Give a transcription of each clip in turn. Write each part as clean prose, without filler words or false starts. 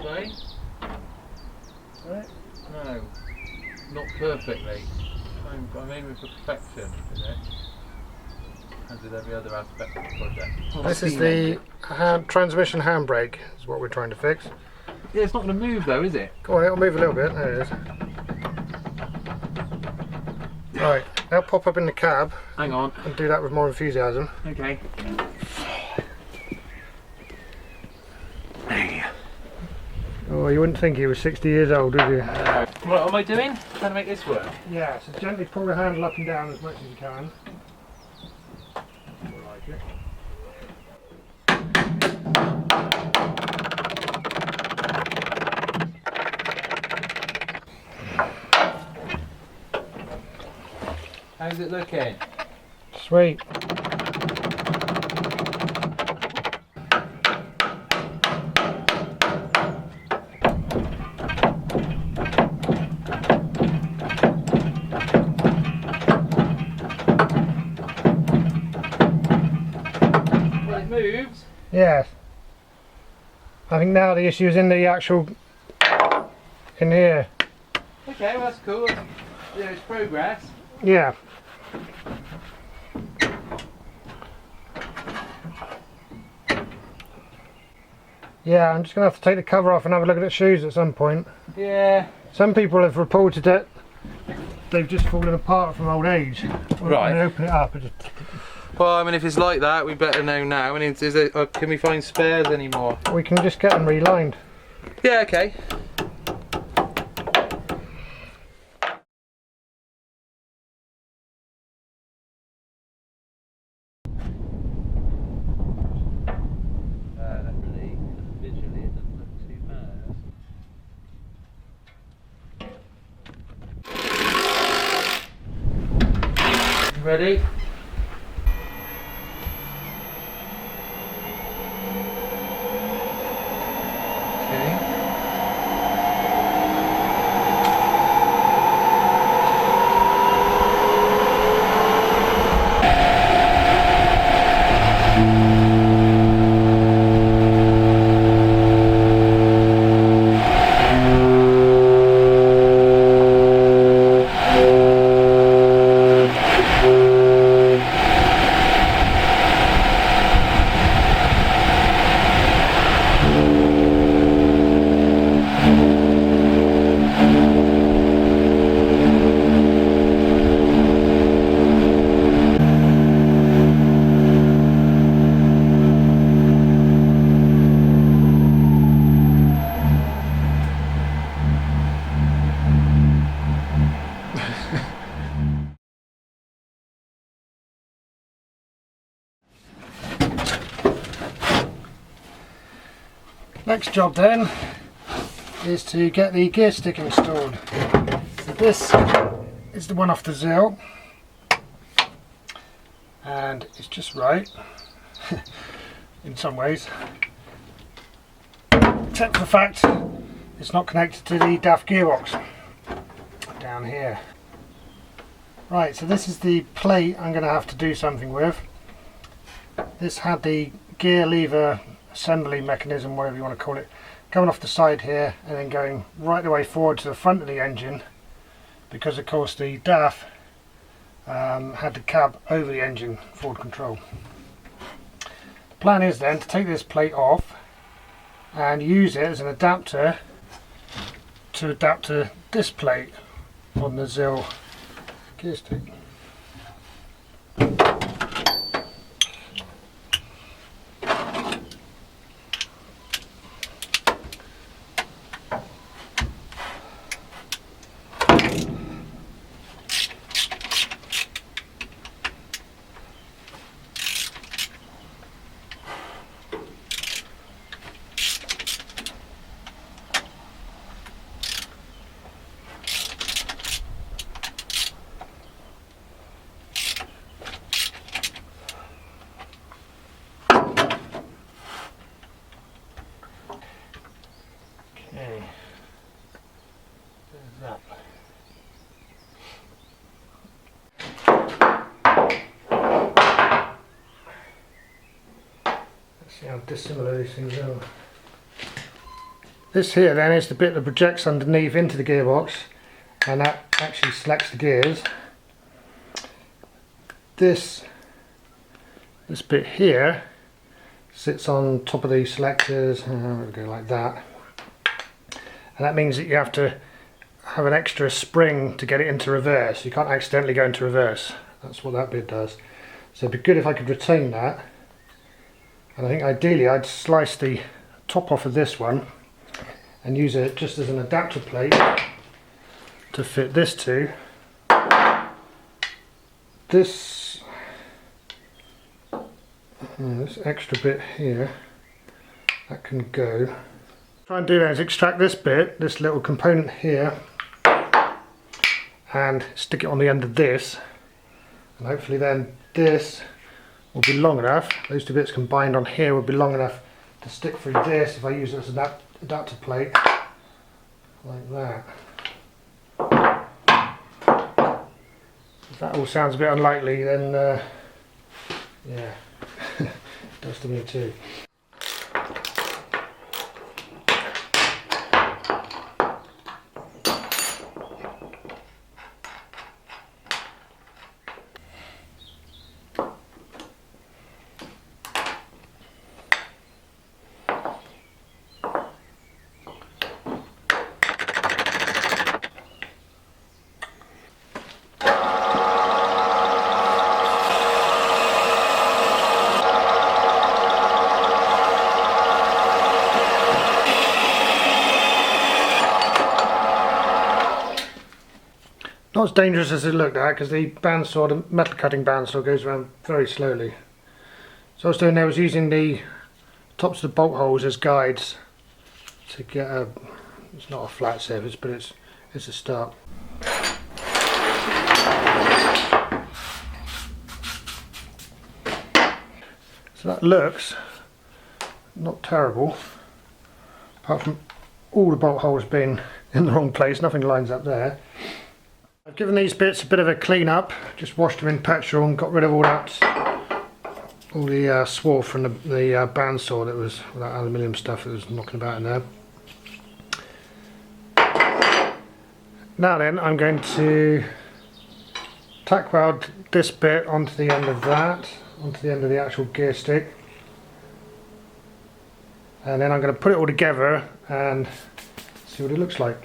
say? Right. No, not perfectly. I'm aiming for perfection in it, as with every other aspect of the project. This is the transmission handbrake, is what we're trying to fix. Yeah, it's not going to move though, is it? Go on, it'll move a little bit. There it is. Right, now pop up in the cab. Hang on. And do that with more enthusiasm. Okay. Oh, you wouldn't think he was 60 years old, would you? What am I doing? Trying to make this work? Yeah, so gently pull the handle up and down as much as you can. I like it. How's it looking? Sweet. Well, it moves. Yes. I think now the issue is in the actual in here. Okay, well that's cool. Yeah, it's progress. Yeah. Yeah, I'm just going to have to take the cover off and have a look at the shoes at some point. Yeah. Some people have reported that they've just fallen apart from old age. Right. When they open it up, it just... Well, I mean, if it's like that, we better know now. I mean, can we find spares anymore? We can just get them relined. Yeah, okay. Ready? Okay. Next job then is to get the gear stick installed. So this is the one off the Zill, and it's just right in some ways, except for the fact it's not connected to the DAF gearbox down here. Right, so this is the plate I'm going to have to do something with. This had the gear lever assembly mechanism, whatever you want to call it, coming off the side here and then going right the way forward to the front of the engine, because of course the DAF had the cab over the engine forward control. The plan is then to take this plate off and use it as an adapter to adapt to this plate on the Zill Gearstick. Okay, there's that. Let's see how dissimilar these things are. This here then is the bit that projects underneath into the gearbox, and that actually selects the gears. This bit here sits on top of these selectors, and we go like that, and that means that you have to have an extra spring to get it into reverse. You can't accidentally go into reverse. That's what that bit does. So it'd be good if I could retain that, and I think ideally I'd slice the top off of this one and use it just as an adapter plate to fit this to. This extra bit here, that can go. What I'm trying to do now is extract this bit, this little component here, and stick it on the end of this, and hopefully then this will be long enough, those two bits combined on here will be long enough to stick through this if I use it as an adapter plate, like that. If that all sounds a bit unlikely, then yeah, it does to me too. Not as dangerous as it looked at, because the bandsaw, the metal cutting bandsaw, goes around very slowly. So what I was doing there was using the tops of the bolt holes as guides to get a, it's not a flat surface, but it's a start. So that looks not terrible, apart from all the bolt holes being in the wrong place, nothing lines up there. I've given these bits a bit of a clean up, just washed them in petrol and got rid of all the swarf from the bandsaw that was, all that aluminium stuff that was knocking about in there. Now then, I'm going to tack weld this bit onto the end of that, onto the end of the actual gear stick, and then I'm going to put it all together and see what it looks like.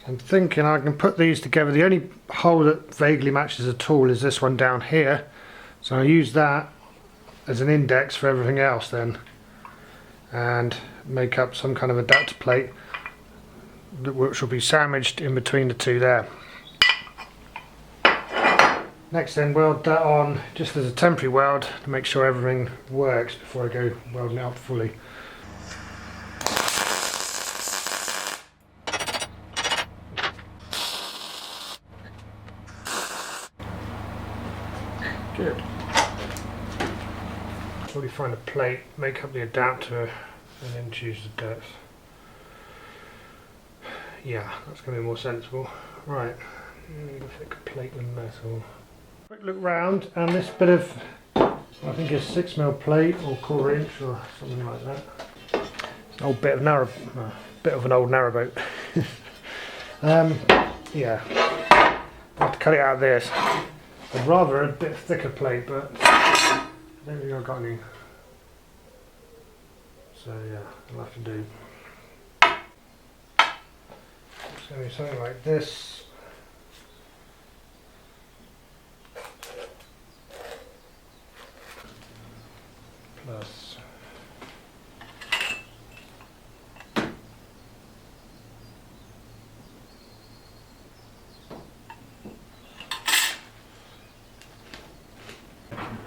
I'm thinking I can put these together. The only hole that vaguely matches at all is this one down here, so I'll use that as an index for everything else then, and make up some kind of adapter plate which will be sandwiched in between the two there. Next then, weld that on just as a temporary weld to make sure everything works before I go welding it up fully. Good. Probably find a plate, make up the adapter, and then choose the depth. Yeah, that's going to be more sensible. Right, need a thicker plate than metal. Quick look round, and this bit of, I think it's 6mm plate or 1/4 inch or something like that. It's an old bit of bit of an old narrowboat. Yeah, I have to cut it out of this. I'd rather a bit thicker plate, but I don't think I've got any. So yeah, I'll have to do. It's going to be something like this. Plus.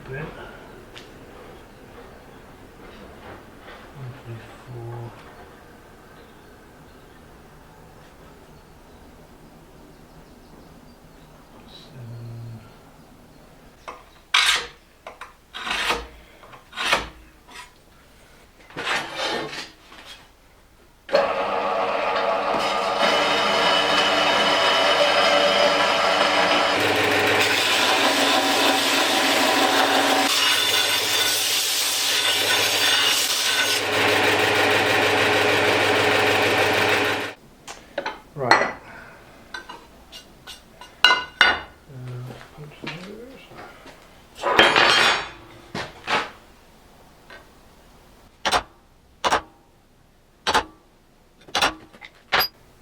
Bit. 1, 3, 4.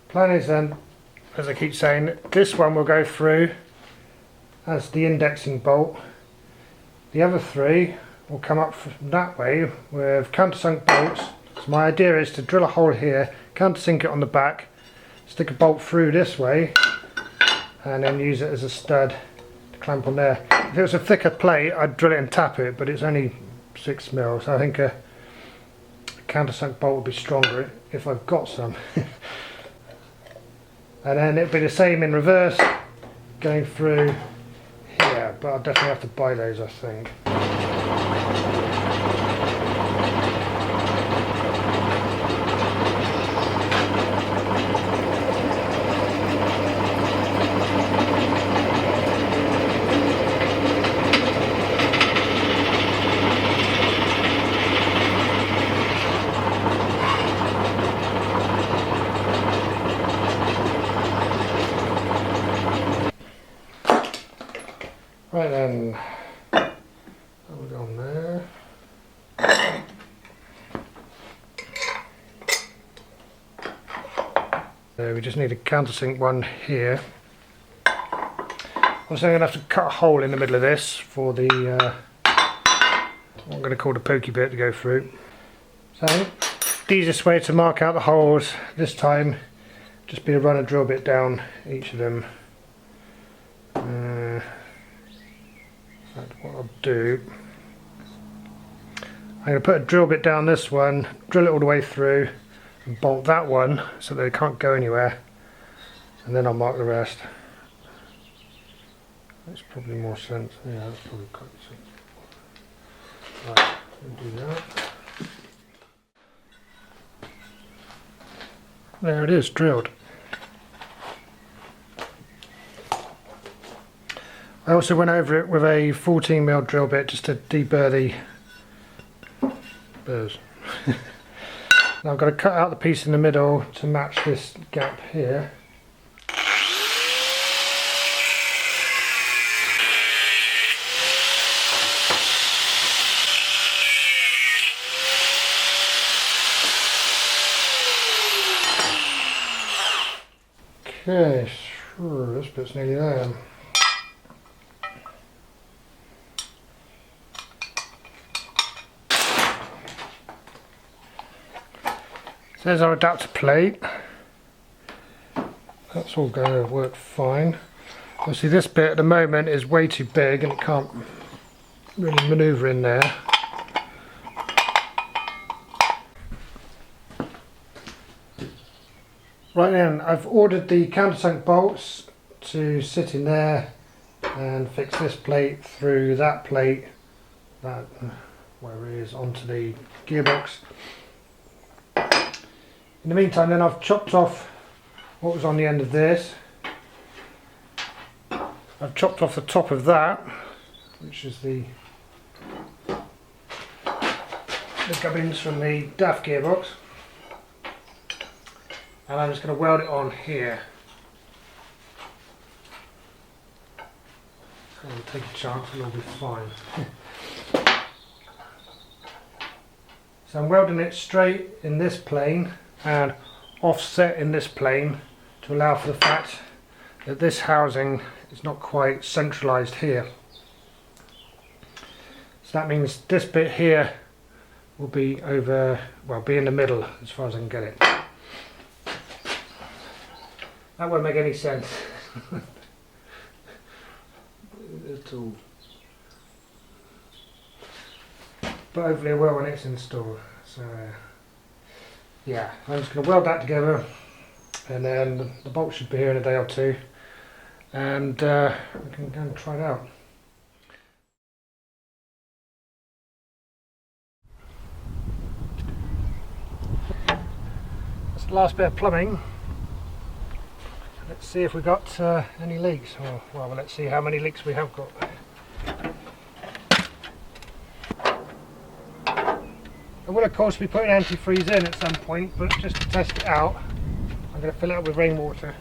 Plan is then, as I keep saying, this one will go through as the indexing bolt. The other three will come up from that way with countersunk bolts. So my idea is to drill a hole here, countersink it on the back, stick a bolt through this way, and then use it as a stud to clamp on there. If it was a thicker plate, I'd drill it and tap it, but it's only 6mm, so I think a countersunk bolt would be stronger if I've got some. And then it'd be the same in reverse, going through here, but I'll definitely have to buy those, I think. Right then, hold on there. We just need a countersink one here. Also, I'm going to have to cut a hole in the middle of this for the what I'm going to call the pokey bit to go through. So, the easiest way to mark out the holes this time just be to run a drill bit down each of them. What I'll do, I'm going to put a drill bit down this one, drill it all the way through, and bolt that one so that they can't go anywhere, and then I'll mark the rest. That's probably more sense. Yeah, that's probably quite sense. Right, we'll do that. There it is, drilled. I also went over it with a 14mm drill bit just to deburr the burrs. Now I've got to cut out the piece in the middle to match this gap here. Okay, sure, this bit's nearly there. There's our adapter plate. That's all going to work fine. Obviously this bit at the moment is way too big and it can't really manoeuvre in there. Right then, I've ordered the countersunk bolts to sit in there and fix this plate through that plate, that where it is, onto the gearbox. In the meantime then, I've chopped off what was on the end of this. I've chopped off the top of that, which is the gubbins from the DAF gearbox, and I'm just going to weld it on here. So I'll take a chance and it'll be fine. So I'm welding it straight in this plane and offset in this plane to allow for the fact that this housing is not quite centralised here. So that means this bit here will be over, well, be in the middle as far as I can get it. That won't make any sense at all. But hopefully it will when it's installed. So yeah, I'm just going to weld that together, and then the bolt should be here in a day or two, and we can go and try it out. That's the last bit of plumbing. Let's see if we got any leaks, or well, let's see how many leaks we have got. I will of course be putting antifreeze in at some point, but just to test it out, I'm going to fill it up with rainwater.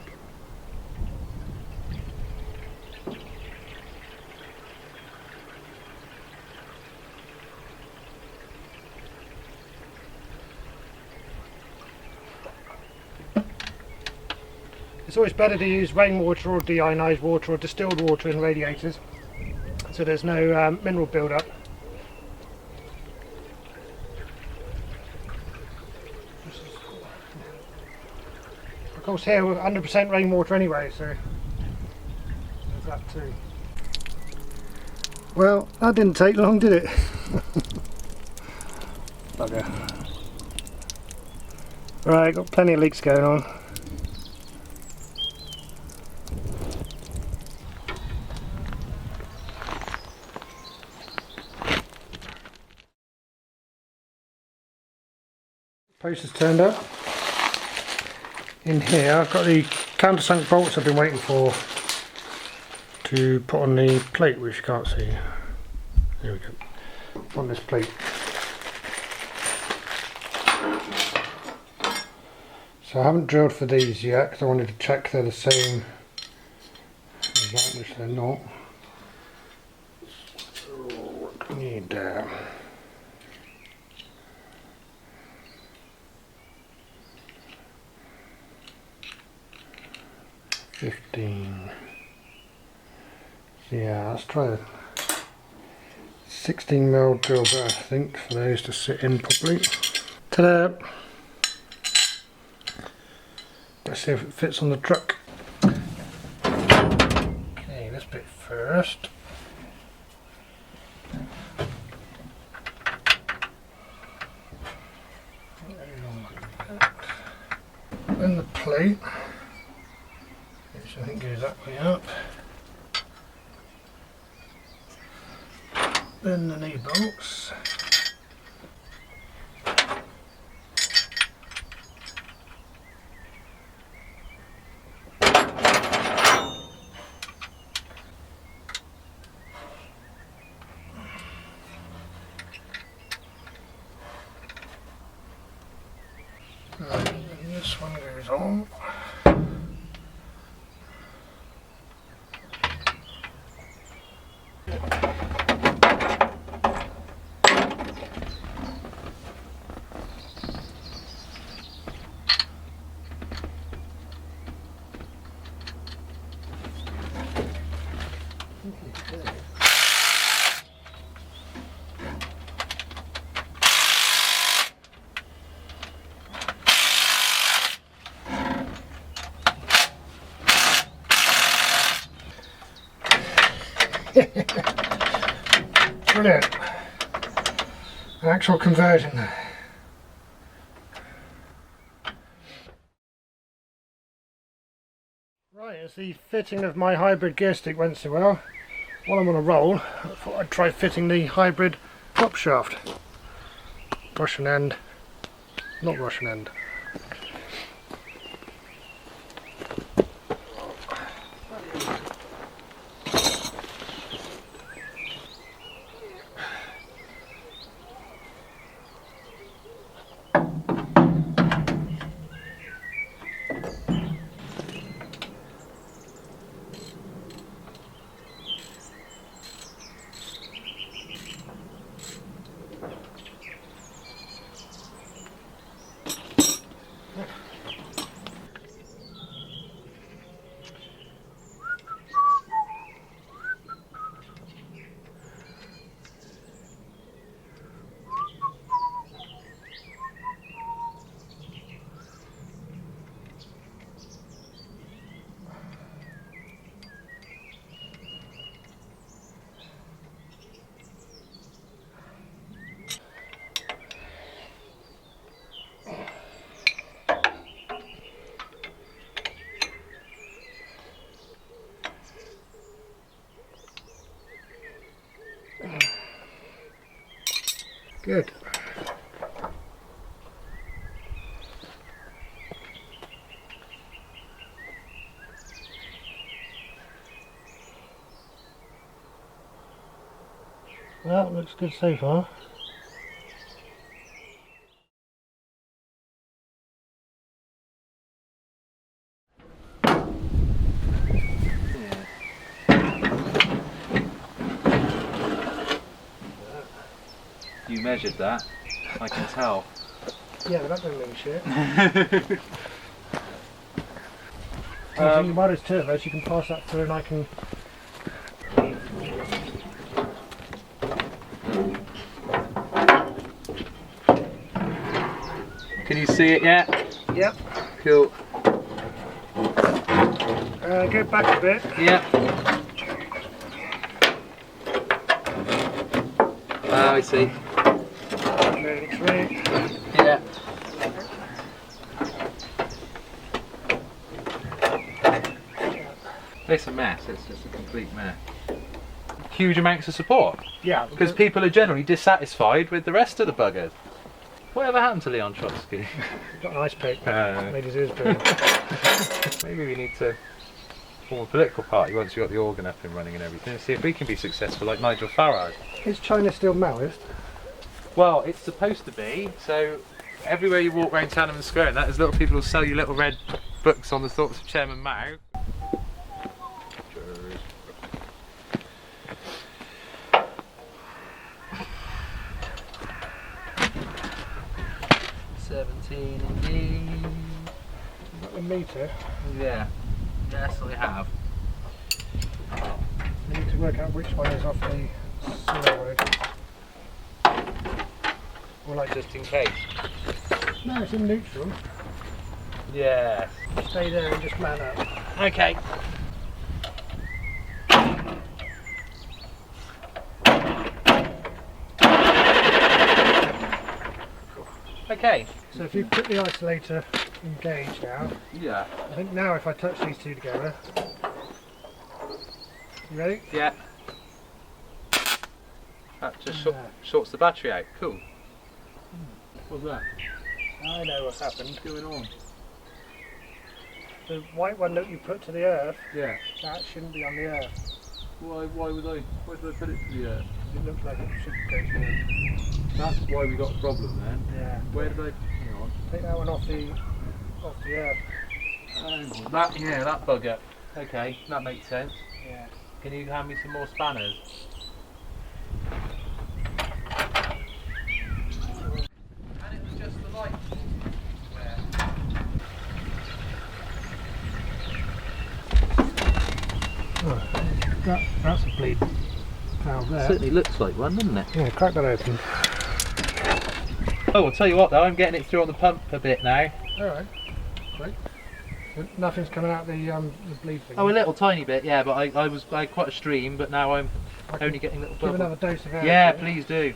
It's always better to use rainwater or deionised water or distilled water in radiators, so there's no mineral build-up. Of course here we're 100% rainwater anyway, so there's that too. Well, that didn't take long, did it? Bugger. Right, got plenty of leaks going on. Post has turned up. In here I've got the countersunk bolts I've been waiting for to put on the plate, which you can't see. There we go. On this plate. So I haven't drilled for these yet because I wanted to check they're the same as that, which they're not. So what do we need there? Yeah, let's try a 16mm drill bit, I think, for those to sit in properly. Ta-da! Let's see if it fits on the truck. Okay, this bit first. Then the plate, which I think goes that way up. Then the knee bolts. And this one goes on. Brilliant. An actual conversion. Right, as the fitting of my hybrid Gearstick went so well, while I'm on a roll, I thought I'd try fitting the hybrid Propshaft. Russian end, not Russian end. Good. Well, looks good so far. You measured that, I can tell. Yeah, but that don't mean shit. While there's turbos, you can pass that through and I can... Can you see it yet? Yep. Cool. Go back a bit. Yep. I see. Moving through. Yeah. It's a mess, it's just a complete mess. Huge amounts of support. Yeah. Because people are generally dissatisfied with the rest of the buggers. Whatever happened to Leon Trotsky? Got an ice pick. Made his ears burn. Maybe we need to form a political party once you've got the organ up and running and everything, and see if we can be successful like Nigel Farage. Is China still Maoist? Well, it's supposed to be, so everywhere you walk around Tiananmen Square and that, there's little people who sell you little red books on the thoughts of Chairman Mao. Indeed. Got the meter. Yeah. Yes, I have. We need to work out which one is off the slow road. Or like just in case. No, it's in neutral. Yeah. Stay there and just man up. Okay. Okay. So if you put the isolator engaged now, Yeah. I think now if I touch these two together, you ready? Yeah. That just Yeah. shorts the battery out. Cool. What's that? I know what's happened. What's going on? The white one that you put to the earth, Yeah. that shouldn't be on the earth. Why did I put it to the earth? It looks like it should go to the earth. That's why we got a problem then. Yeah. Where did I... Hang on. Take that one off the earth. Hang on. That bugger. Okay, that makes sense. Yeah. Can you hand me some more spanners? And it was just the light. That's a bleed valve there. Certainly looks like one, doesn't it? Yeah, crack that open. Oh, I'll tell you what though, I'm getting it through on the pump a bit now. Alright, great. Nothing's coming out the bleed thing. Oh, a little tiny bit, yeah, but I had quite a stream, but now I'm only getting little Give bubbles. another dose of air. Yeah, please do.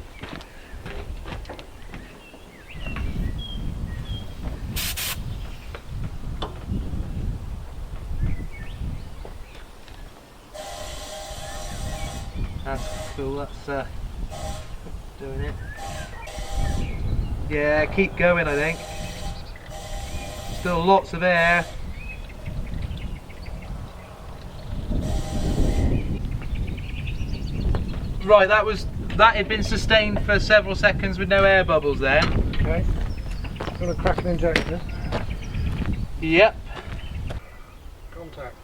That's cool, that's doing it. Yeah, keep going I think. Still lots of air. Right, that had been sustained for several seconds with no air bubbles there. Okay. Got a crack an injector. Yep. Contact.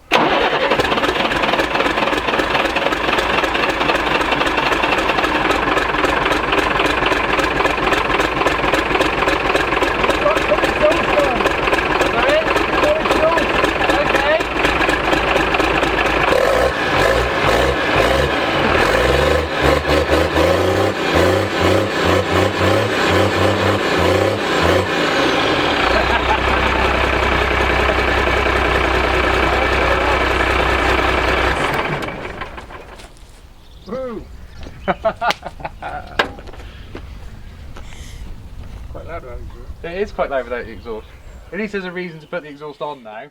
Quite loud without the exhaust. It is quite loud without the exhaust. At least there's a reason to put the exhaust on now.